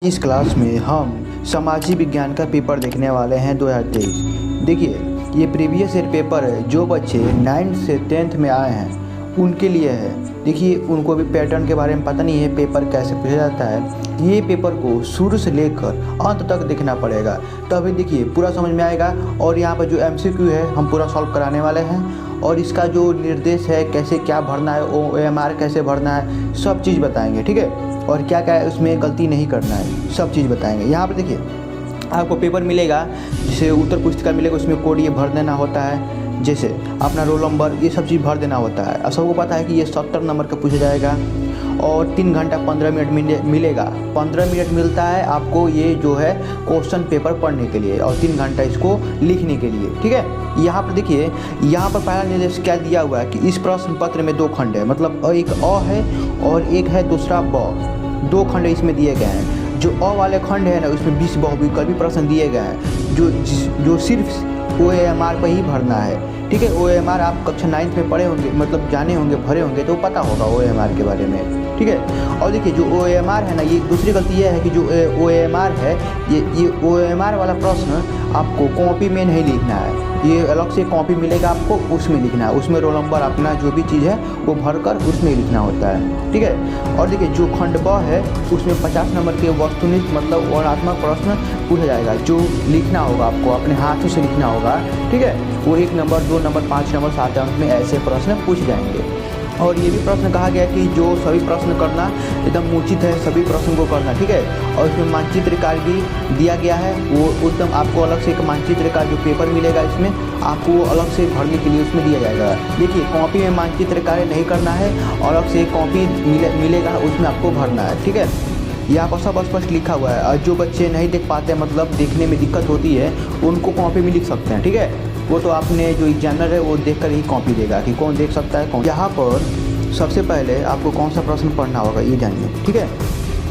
इस क्लास में हम सामाजिक विज्ञान का पेपर देखने वाले हैं 2023। देखिए, ये प्रीवियस ईयर पेपर है। जो बच्चे 9th से 10th में आए हैं उनके लिए है। देखिए, उनको भी पैटर्न के बारे में पता नहीं है, पेपर कैसे पूछा जाता है। ये पेपर को शुरू से लेकर अंत तक देखना पड़ेगा, तभी देखिए पूरा समझ में आएगा। और यहाँ पर जो MCQ है हम पूरा सॉल्व कराने वाले हैं, और इसका जो निर्देश है कैसे क्या भरना है, OMR कैसे भरना है, सब चीज़ बताएंगे। ठीक है, और क्या क्या है उसमें गलती नहीं करना है, सब चीज़ बताएंगे। यहाँ पर देखिए, आपको पेपर मिलेगा, जैसे उत्तर पुस्तिका मिलेगा, उसमें कोड ये भर देना होता है, जैसे अपना रोल नंबर, ये सब चीज़ भर देना होता है। और सबको पता है कि ये 70 नंबर का पूछा जाएगा, और 3 घंटा 15 मिनट मिलेगा। 15 मिनट मिलता है आपको ये जो है क्वेश्चन पेपर पढ़ने के लिए, और 3 घंटा इसको लिखने के लिए। ठीक है, यहाँ पर देखिए, यहाँ पर पहला निर्देश क्या दिया हुआ है कि इस प्रश्न पत्र में 2 खंड है, मतलब एक अ है और एक है दूसरा ब। 2 खंड इसमें दिए गए हैं। जो अ वाले खंड है ना, उसमें 20 बहुविकल्पी प्रश्न दिए गए हैं, जो सिर्फ OMR पर ही भरना है। ठीक है, OMR आप कक्षा 9th में पढ़े होंगे, मतलब जाने होंगे, भरे होंगे, तो पता होगा OMR के बारे में। ठीक है, और देखिए जो OMR है ना, ये दूसरी गलती यह है कि जो OMR है, ये OMR वाला प्रश्न आपको कॉपी में नहीं लिखना है। ये अलग से कॉपी मिलेगा आपको, उसमें लिखना है। उसमें रोल नंबर अपना जो भी चीज़ है वो भरकर उसमें लिखना होता है। ठीक है, और देखिए जो खंड ब है उसमें 50 नंबर के वस्तुनिष्ठ मतलब वर्णनात्मक प्रश्न पूछा जाएगा, जो लिखना होगा आपको, अपने हाथों से लिखना होगा। ठीक है, वो 1 नंबर 2 नंबर 5 नंबर 7 अंक में ऐसे प्रश्न पूछ जाएंगे। और ये भी प्रश्न कहा गया कि जो सभी प्रश्न करना एकदम उचित है, सभी प्रश्न को करना। ठीक है, और इसमें मानचित्र कार्य भी दिया गया है, वो एकदम आपको अलग से एक मानचित्र का जो पेपर मिलेगा, इसमें आपको अलग से भरने के लिए उसमें दिया जाएगा। देखिए, कॉपी में मानचित्र कार्य नहीं करना है, और अलग से कॉपी मिलेगा, उसमें आपको भरना है। ठीक है, यहाँ पर सब स्पष्ट लिखा हुआ है। और जो बच्चे नहीं देख पाते, मतलब देखने में दिक्कत होती है, उनको कॉपी में लिख सकते हैं। ठीक है, वो तो आपने जो एग्जामिनर है वो देखकर ही कॉपी देगा कि कौन देख सकता है कौन। यहाँ पर सबसे पहले आपको कौन सा प्रश्न पढ़ना होगा ये जानिए। ठीक है,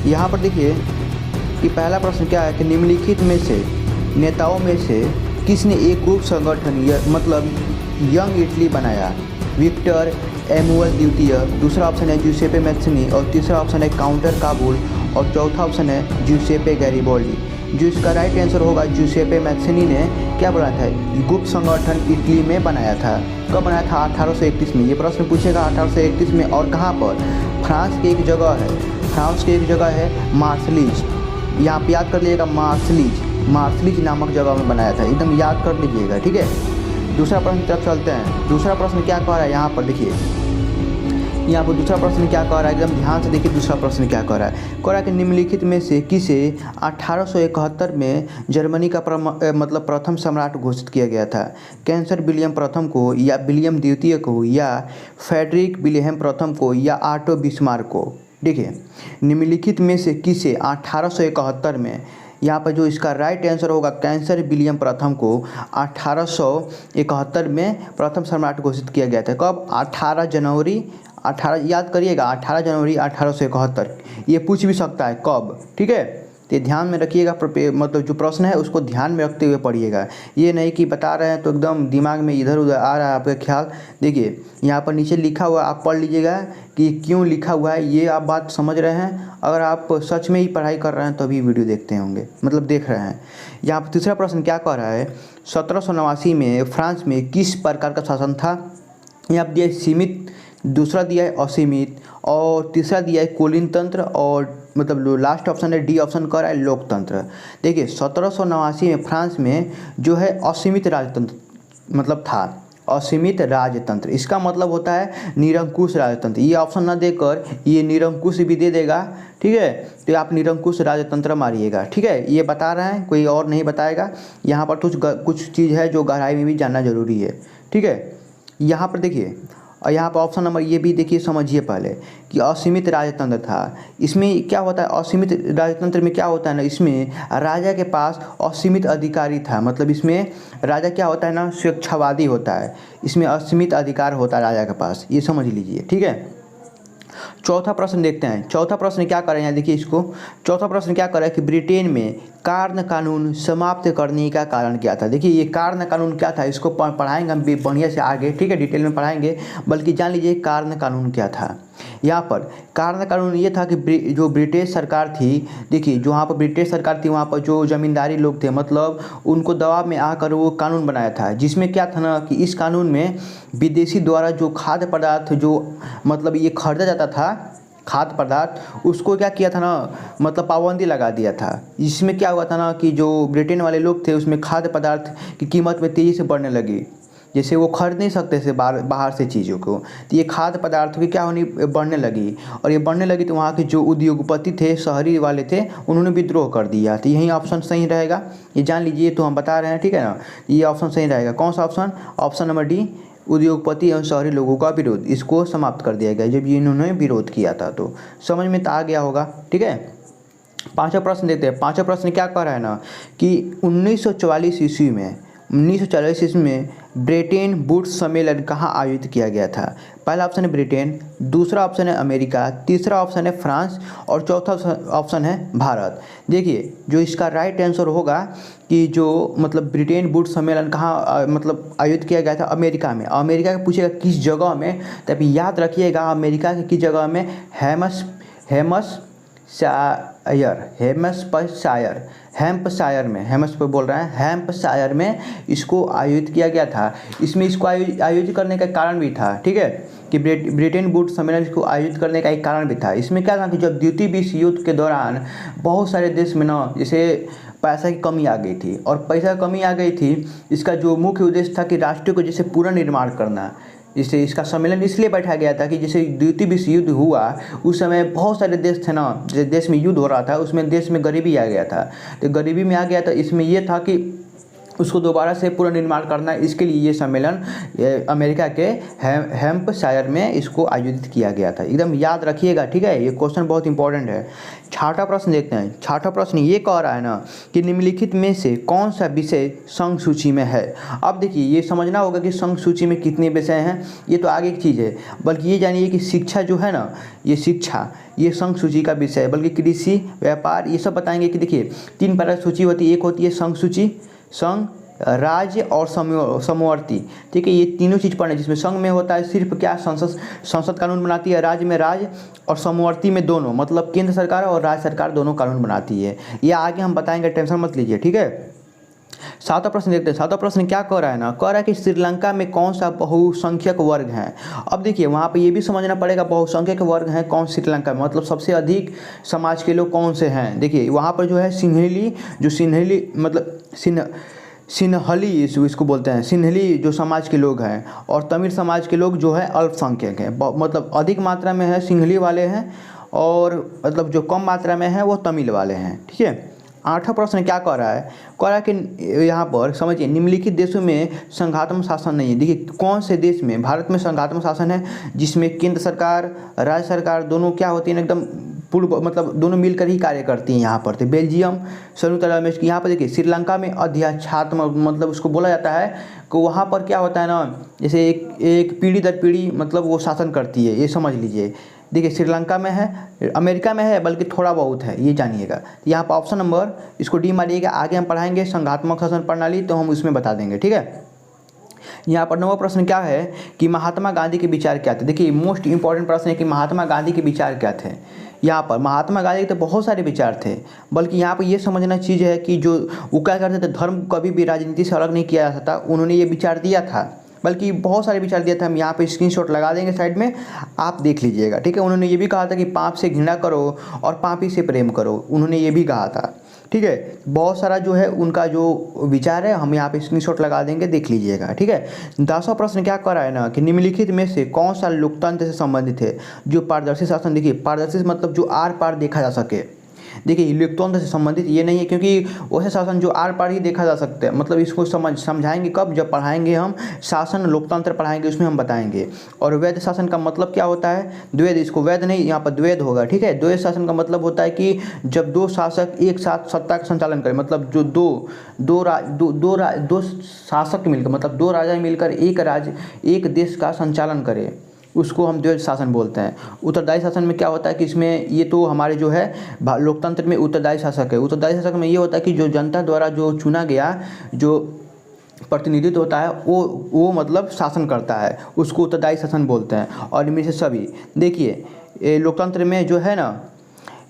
यहाँ पर देखिए कि पहला प्रश्न क्या है कि निम्नलिखित में से नेताओं में से किसने एक ग्रुप संगठन मतलब यंग इटली बनाया? विक्टर एमुअल द्वितीय, दूसरा ऑप्शन है ज्यूसेपे मैत्सनी, और तीसरा ऑप्शन है काउंटर काबुल, और चौथा ऑप्शन है ज्यूसेपे गैरिबोल्डी। जो इसका राइट आंसर होगा, ज्यूसेपे मैत्सनी ने क्या बनाया था? गुप्त संगठन इटली में बनाया था। कब बनाया था? 1831 में। ये प्रश्न पूछेगा 1831 में, और कहाँ पर? फ्रांस की एक जगह है, फ्रांस की एक जगह है मार्सलीज। यहाँ पे याद कर लीजिएगा, मार्सलीज नामक जगह में बनाया था, एकदम याद कर लीजिएगा। ठीक है, दूसरा प्रश्न की तरफ चलते हैं। दूसरा प्रश्न क्या कह रहा है यहाँ पर? देखिए, यहाँ पर दूसरा प्रश्न क्या कह रहा है, एकदम ध्यान से देखिए। दूसरा प्रश्न क्या कह रहा है? कह रहा है कि निम्नलिखित में से किसे 1871 में जर्मनी का मतलब प्रथम सम्राट घोषित किया गया था? कैंसर विलियम प्रथम को, या विलियम द्वितीय को, या फ्रेडरिक विल्हेम प्रथम को, या ऑटो बिस्मार्क को? देखिए, निम्नलिखित में से किसे 1871 में, यहाँ पर जो इसका राइट आंसर होगा, कैंसर विलियम प्रथम को 1871 में प्रथम सम्राट घोषित किया गया था। कब? 18 जनवरी 18, याद करिएगा, 18 जनवरी 1871। ये पूछ भी सकता है कब। ठीक है, तो ध्यान में रखिएगा, मतलब जो प्रश्न है उसको ध्यान में रखते हुए पढ़िएगा। ये नहीं कि बता रहे हैं तो एकदम दिमाग में इधर उधर आ रहा है आपका ख्याल। देखिए, यहाँ पर नीचे लिखा हुआ, आप पढ़ लीजिएगा कि क्यों लिखा हुआ है, ये आप बात समझ रहे हैं। अगर आप सच में ही पढ़ाई कर रहे हैं तभी वीडियो देखते होंगे, मतलब देख रहे हैं। यहाँ पर तीसरा प्रश्न क्या कह रहा है? 1789 में फ्रांस में किस प्रकार का शासन था? यहाँ पर दिया सीमित, दूसरा दिया है असीमित, और तीसरा दिया है कुलीन तंत्र, और मतलब लास्ट ऑप्शन है डी ऑप्शन कर रहा है लोकतंत्र। देखिए, 1789 में फ्रांस में जो है असीमित राजतंत्र मतलब था, असीमित राजतंत्र। इसका मतलब होता है निरंकुश राजतंत्र। ये ऑप्शन ना देकर ये निरंकुश भी दे देगा। ठीक है, तो आप निरंकुश राजतंत्र मारिएगा। ठीक है, ये बता रहे हैं, कोई और नहीं बताएगा। यहाँ पर कुछ चीज़ है जो गहराई में भी जानना जरूरी है। ठीक है, यहाँ पर देखिए, और यहाँ पर ऑप्शन नंबर ये भी देखिए, समझिए पहले कि असीमित राजतंत्र था। इसमें क्या होता है? असीमित राजतंत्र में क्या होता है ना, इसमें राजा के पास असीमित अधिकारी था। मतलब इसमें राजा क्या होता है ना, स्वेच्छावादी होता है। इसमें असीमित अधिकार होता है राजा के पास, ये समझ लीजिए। ठीक है, चौथा प्रश्न देखते हैं। चौथा प्रश्न क्या कर रहे हैं, देखिए इसको। चौथा प्रश्न क्या कर रहा है कि ब्रिटेन में कार्न कानून समाप्त करने का कारण क्या था। देखिए ये कार्न कानून क्या था, इसको पढ़ाएंगे हम भी बढ़िया से आगे, ठीक है, डिटेल में पढ़ाएंगे। बल्कि जान लीजिए कार्न कानून क्या था। यहाँ पर कार्न कानून ये था कि जो ब्रिटिश सरकार थी, देखिए जो वहाँ पर ब्रिटिश सरकार थी, वहाँ पर जो ज़मींदारी लोग थे, मतलब उनको दबाव में आकर वो कानून बनाया था, जिसमें क्या था ना कि इस कानून में विदेशी द्वारा जो खाद्य पदार्थ जो मतलब ये खरीदा जाता था, खाद्य पदार्थ, उसको क्या किया था ना, मतलब पाबंदी लगा दिया था। इसमें क्या हुआ था ना कि जो ब्रिटेन वाले लोग थे, उसमें खाद्य पदार्थ की कीमत में तेज़ी से बढ़ने लगी। जैसे वो खरीद नहीं सकते थे बाहर से चीज़ों को, तो ये खाद्य पदार्थों की क्या होनी बढ़ने लगी, और ये बढ़ने लगी तो वहाँ के जो उद्योगपति थे, शहरी वाले थे, उन्होंने विद्रोह कर दिया। तो यही ऑप्शन सही रहेगा, ये जान लीजिए, तो हम बता रहे हैं, ठीक है ना। ये ऑप्शन सही रहेगा। कौन सा ऑप्शन? ऑप्शन नंबर डी, उद्योगपति एवं शहरी लोगों का विरोध, इसको समाप्त कर दिया गया जब ये इन्होंने विरोध किया था। तो समझ में तो आ गया होगा, ठीक है। पांचवा प्रश्न देखते हैं। पांचवा प्रश्न क्या कह रहा है ना कि 1944 ईस्वी में ब्रिटेन वुड्स सम्मेलन कहाँ आयोजित किया गया था। पहला ऑप्शन है ब्रिटेन, दूसरा ऑप्शन है अमेरिका, तीसरा ऑप्शन है फ्रांस और चौथा ऑप्शन है भारत। देखिए जो इसका राइट आंसर होगा कि जो मतलब ब्रिटेन वुड्स सम्मेलन कहाँ मतलब आयोजित किया गया था, अमेरिका में। अमेरिका का पूछेगा किस जगह में, तभी याद रखिएगा अमेरिका की किस जगह में, हैम्पशायर में इसको आयोजित किया गया था। इसमें इसको आयोजित करने का कारण भी था, ठीक है, कि ब्रिटेन वुड्स सम्मेलन इसको आयोजित करने का एक कारण भी था। इसमें क्या था कि जब द्वितीय विश्व युद्ध के दौरान बहुत सारे देश में ना जैसे पैसा की कमी आ गई थी, और पैसा की कमी आ गई थी, इसका जो मुख्य उद्देश्य था कि राष्ट्र को जैसे पुनर्निर्माण करना। इससे इसका सम्मेलन इसलिए बैठा गया था कि जैसे द्वितीय विश्व युद्ध हुआ उस समय बहुत सारे देश थे ना, जैसे देश में युद्ध हो रहा था, उसमें देश में गरीबी आ गया था। तो गरीबी में आ गया था, इसमें यह था कि उसको दोबारा से पुनर्निर्माण करना, इसके लिए ये सम्मेलन अमेरिका के हैम्पशायर में इसको आयोजित किया गया था। एकदम याद रखिएगा, ठीक है, ये क्वेश्चन बहुत इंपॉर्टेंट है। छठा प्रश्न देखते हैं। छठा प्रश्न ये कह रहा है ना कि निम्नलिखित में से कौन सा विषय संघ सूची में है। अब देखिए ये समझना होगा कि संघ सूची में कितने विषय हैं, ये तो आगे की चीज़ है, बल्कि ये जानिए कि शिक्षा जो है ना, ये शिक्षा ये संघ सूची का विषय है। बल्कि कृषि, व्यापार, ये सब बताएंगे कि देखिए 3 प्रकार की सूची होती है। एक होती है संघ सूची, संघ, राज्य और समवर्ती, ठीक है, ये तीनों चीज़ पढ़ना, जिसमें संघ में होता है सिर्फ क्या, संसद कानून बनाती है, राज्य में राज्य और समवर्ती में दोनों, मतलब केंद्र सरकार और राज्य सरकार दोनों कानून बनाती है। ये आगे हम बताएंगे, टेंशन मत लीजिए, ठीक है। सातवां प्रश्न देखते हैं। सातवां प्रश्न क्या कह रहा है ना, कह रहा है कि श्रीलंका में कौन सा बहुसंख्यक वर्ग है। अब देखिए वहाँ पे ये भी समझना पड़ेगा बहुसंख्यक वर्ग हैं कौन श्रीलंका में, मतलब सबसे अधिक समाज के लोग कौन से हैं। देखिए वहाँ पर जो है सिन्हली मतलब सिन्हली इसको बोलते हैं, सिन्हली जो समाज के लोग हैं, और तमिल समाज के लोग जो है अल्पसंख्यक हैं। मतलब अधिक मात्रा में है सिन्हली वाले हैं, और मतलब जो कम मात्रा में है वो तमिल वाले हैं, ठीक है। आठवां प्रश्न क्या कह रहा है, कह रहा है कि यहाँ पर समझिए निम्नलिखित देशों में संघात्मक शासन नहीं है। देखिए कौन से देश में, भारत में संघात्मक शासन है, जिसमें केंद्र सरकार राज्य सरकार दोनों क्या होती है एकदम पूर्व, मतलब दोनों मिलकर ही कार्य करती हैं। यहाँ पर तो बेल्जियम, संयुक्त अरब अमीरात, यहाँ पर देखिए श्रीलंका में अध्यक्षात्मक मतलब उसको बोला जाता है कि वहाँ पर क्या होता है ना, जैसे एक पीढ़ी दर पीढ़ी मतलब वो शासन करती है, ये समझ लीजिए। देखिए श्रीलंका में है, अमेरिका में है, बल्कि थोड़ा बहुत है, ये जानिएगा। यहाँ पर ऑप्शन नंबर इसको डी मारिएगा, आगे हम पढ़ाएंगे संघात्मक शासन प्रणाली, तो हम उसमें बता देंगे, ठीक है। यहाँ पर 9वां प्रश्न क्या है कि महात्मा गांधी के विचार क्या थे। देखिए मोस्ट इंपॉर्टेंट प्रश्न है कि महात्मा गांधी के विचार क्या थे। यहाँ पर महात्मा गांधी के तो बहुत सारे विचार थे, बल्कि यहाँ पर ये समझना चीज़ है कि जो वो क्या करते थे, धर्म कभी भी राजनीति से अलग नहीं किया जा सकता, उन्होंने ये विचार दिया था, बल्कि बहुत सारे विचार दिया था। हम यहाँ पे स्क्रीनशॉट लगा देंगे साइड में, आप देख लीजिएगा, ठीक है। उन्होंने ये भी कहा था कि पाप से घृणा करो और पापी से प्रेम करो, उन्होंने ये भी कहा था, ठीक है। बहुत सारा जो है उनका जो विचार है हम यहाँ पे स्क्रीनशॉट लगा देंगे, देख लीजिएगा, ठीक है। 10वां प्रश्न क्या कर रहा है ना कि निम्नलिखित में से कौन सा लोकतंत्र से संबंधित है जो पारदर्शी शासन। देखिए पारदर्शी मतलब जो आर पार देखा जा सके। देखिए लोकतंत्र से संबंधित ये नहीं है, क्योंकि वह शासन जो आर पार ही देखा जा सकता है, मतलब इसको समझाएंगे कब, जब पढ़ाएंगे हम शासन लोकतंत्र पढ़ाएंगे, उसमें हम बताएंगे। और वैध शासन का मतलब क्या होता है, द्वैध, इसको वैध नहीं यहाँ पर द्वैध होगा, ठीक है। द्वैध शासन का मतलब होता है कि जब दो शासक एक साथ सत्ता का संचालन करें, मतलब जो दो शासक मिलकर, मतलब दो राजा मिलकर एक राज्य एक देश का संचालन करें, उसको हम द्वैध शासन बोलते हैं। उत्तरदायी शासन में क्या होता है कि इसमें ये तो हमारे जो है लोकतंत्र में उत्तरदायी शासक है। उत्तरदायी शासक में ये होता है कि जो जनता द्वारा जो चुना गया जो प्रतिनिधित्व होता है वो मतलब शासन करता है, उसको उत्तरदायी शासन बोलते हैं। और इनमें से सभी देखिए लोकतंत्र में जो है ना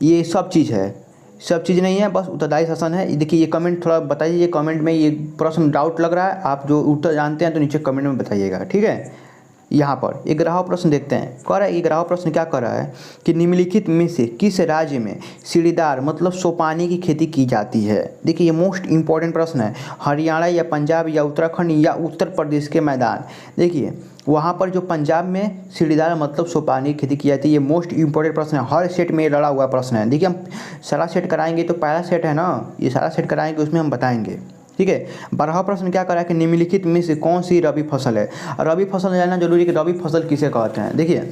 ये सब चीज़ है, सब चीज़ नहीं है, बस उत्तरदायी शासन है। देखिए ये कमेंट थोड़ा बताइए, ये कमेंट में ये प्रश्न डाउट लग रहा है, आप जो उत्तर जानते हैं तो नीचे कमेंट में बताइएगा, ठीक है। यहाँ पर एक ग्राह प्रश्न देखते हैं। कह रहा है ये ग्राह प्रश्न क्या कर रहा है कि निम्नलिखित में से किस राज्य में सीढ़ीदार मतलब सोपानी की खेती की जाती है। देखिए ये मोस्ट इंपॉर्टेंट प्रश्न है। हरियाणा या पंजाब या उत्तराखंड या उत्तर प्रदेश के मैदान। देखिए वहाँ पर जो पंजाब में सीढ़ीदार मतलब सोपानी की खेती की जाती है, ये मोस्ट इंपॉर्टेंट प्रश्न है। हर सेट में लड़ा हुआ प्रश्न है। देखिए हम सारा सेट कराएंगे तो पहला सेट है ना, ये सारा सेट कराएंगे उसमें हम बताएंगे, ठीक है। 12वां प्रश्न क्या करा कि निम्नलिखित में से कौन सी रबी फसल है। रबी फसल जानना जरूरी है कि रबी फसल किसे कहते हैं। देखिए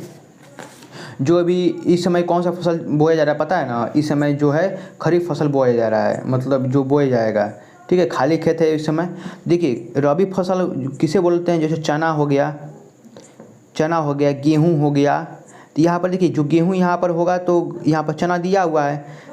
जो अभी इस समय कौन सा फसल बोया जा रहा है पता है ना, इस समय जो है खरीफ फसल बोया जा रहा है, मतलब जो बोया जाएगा, ठीक है। खाली खेत है इस समय। देखिए रबी फसल किसे बोलते हैं, जैसे चना हो गया, गेहूँ हो गया। तो यहाँ पर देखिए जो गेहूँ यहाँ पर होगा तो यहाँ पर चना दिया हुआ है,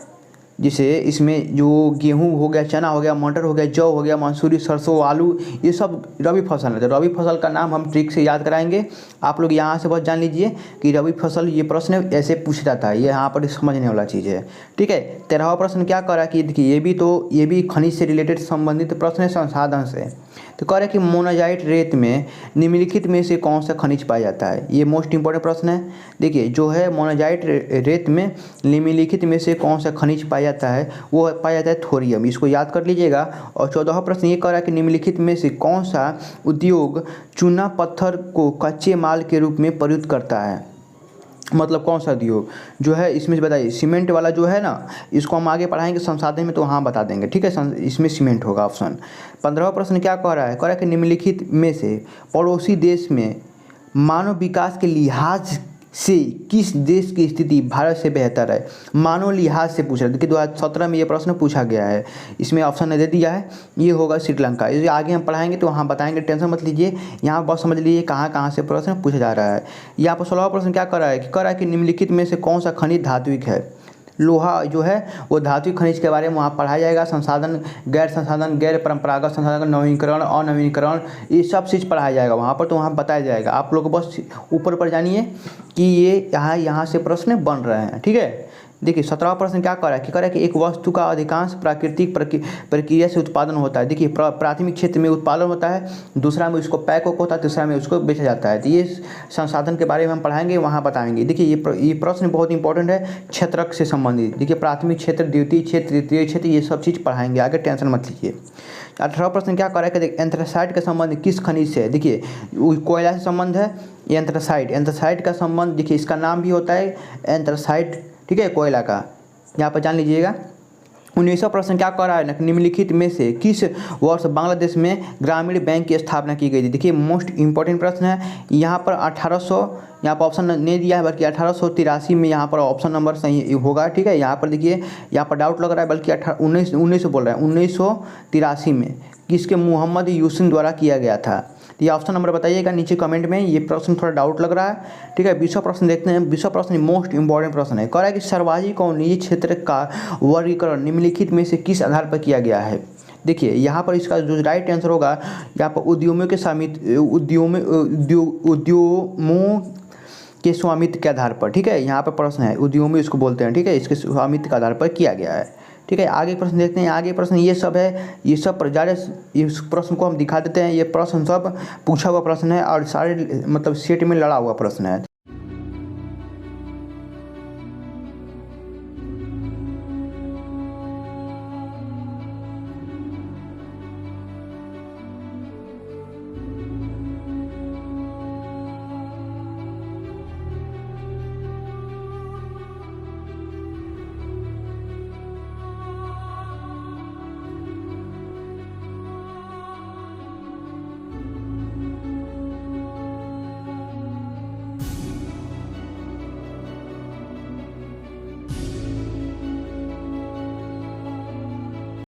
जैसे इसमें जो गेहूँ हो गया, चना हो गया, मटर हो गया, जौ हो गया, मंसूरी, सरसों, आलू, ये सब रबी फसल है। तो रबी फसल का नाम हम ट्रिक से याद कराएंगे। आप लोग यहाँ से बस जान लीजिए कि रबी फसल ये प्रश्न ऐसे पूछ जाता है, ये यहाँ पर समझने वाला चीज़ है, ठीक है। 13वां प्रश्न क्या कर रहा है कि देखिए ये भी खनिज से रिलेटेड संबंधित प्रश्न है, संसाधन से। तो कह रहा है कि मोनाजाइट रेत में निम्नलिखित में से कौन सा खनिज पाया जाता है। ये मोस्ट इंपॉर्टेंट प्रश्न है। देखिए जो है मोनाजाइट रेत में निम्नलिखित में से कौन सा खनिज पाया जाता है, वो पाया जाता है थोरियम, इसको याद कर लीजिएगा। और 14वां प्रश्न ये कह रहा है कि निम्नलिखित में से कौन सा उद्योग चूना पत्थर को कच्चे माल के रूप में प्रयुक्त करता है, मतलब कौन सा उद्योग जो है इसमें से बताइए। सीमेंट वाला जो है ना, इसको हम आगे पढ़ाएंगे संसाधन में तो हाँ बता देंगे, ठीक है। इसमें सीमेंट होगा ऑप्शन। 15वां प्रश्न क्या कह रहा है कि निम्नलिखित में से पड़ोसी देश में मानव विकास के लिहाज से किस देश की स्थिति भारत से बेहतर है। मानव लिहाज से पूछ रहा है। देखिए 2017 में ये प्रश्न पूछा गया है, इसमें ऑप्शन दे दिया है, ये होगा श्रीलंका। ये आगे हम पढ़ाएंगे तो वहाँ बताएंगे, टेंशन मत लीजिए। यहाँ बस समझ लीजिए कहाँ से प्रश्न पूछा जा रहा है। यहाँ पर 16वां प्रश्न क्या कर रहा है कि निम्नलिखित में से कौन सा खनिज धात्विक है। लोहा जो है वो धात्विक खनिज के बारे में वहाँ पढ़ाया जाएगा। संसाधन, गैर परंपरागत संसाधन, नवीनीकरण, अनवीनीकरण, ये सब चीज़ पढ़ाया जाएगा वहाँ पर, तो वहाँ बताया जाएगा। आप लोग बस ऊपर पर जानिए कि ये यहाँ से प्रश्न बन रहे हैं, ठीक है। देखिए 17वां प्रश्न क्या कर रहा है कि एक वस्तु का अधिकांश प्राकृतिक प्रक्रिया से उत्पादन होता है। देखिए प्राथमिक क्षेत्र में उत्पादन होता है, दूसरा में उसको पैक होता है, तीसरा में उसको बेचा जाता है। तो ये संसाधन के बारे में हम पढ़ाएंगे, वहाँ बताएंगे। देखिए ये प्रश्न बहुत इंपॉर्टेंट है, क्षेत्रक से संबंधित। देखिए प्राथमिक क्षेत्र, द्वितीय क्षेत्र, तृतीय क्षेत्र, ये सब चीज़ पढ़ाएंगे आगे, टेंशन मत लीजिए। 18वां प्रश्न क्या कर रहा है कि एंथ्रासाइट का संबंध किस खनिज से है। देखिए कोयला से संबंध है। ये एंथ्रासाइट का संबंध, देखिए इसका नाम भी होता है एंथ्रासाइट, ठीक है, कोयला का, यहाँ पर जान लीजिएगा। 19वां प्रश्न क्या कर रहा है निम्नलिखित में से किस वर्ष बांग्लादेश में ग्रामीण बैंक की स्थापना की गई थी। देखिए मोस्ट इंपॉर्टेंट प्रश्न है। यहाँ पर 1800, यहाँ पर ऑप्शन नहीं दिया है, बल्कि 1883 में यहाँ पर ऑप्शन नंबर सही होगा, ठीक है। यहाँ पर देखिए यहाँ पर डाउट लग रहा है, बल्कि 1900 बोल रहा है, 1983 में किसके, मोहम्मद यूसुफ द्वारा किया गया था। ये ऑप्शन नंबर बताइएगा नीचे कमेंट में, ये प्रश्न थोड़ा डाउट लग रहा है, ठीक है। 20वां प्रश्न देखते हैं। 20वां प्रश्न मोस्ट इंपॉर्टेंट प्रश्न है। कह रहा है कि सार्वजनिक और निजी क्षेत्र का वर्गीकरण निम्नलिखित में से किस आधार पर किया गया है। देखिए यहाँ पर इसका जो राइट आंसर होगा, यहाँ पर उद्यमों के स्वामित्व के आधार पर, ठीक है। यहाँ पर प्रश्न है, उद्यमी इसको बोलते हैं, ठीक है, इसके स्वामित्व के आधार पर किया गया है, ठीक है। आगे प्रश्न देखते हैं। आगे प्रश्न ये सब है, ये सब पर ज़्यादा इस प्रश्न को हम दिखा देते हैं। ये प्रश्न सब पूछा हुआ प्रश्न है और सारे मतलब सेट में लड़ा हुआ प्रश्न है।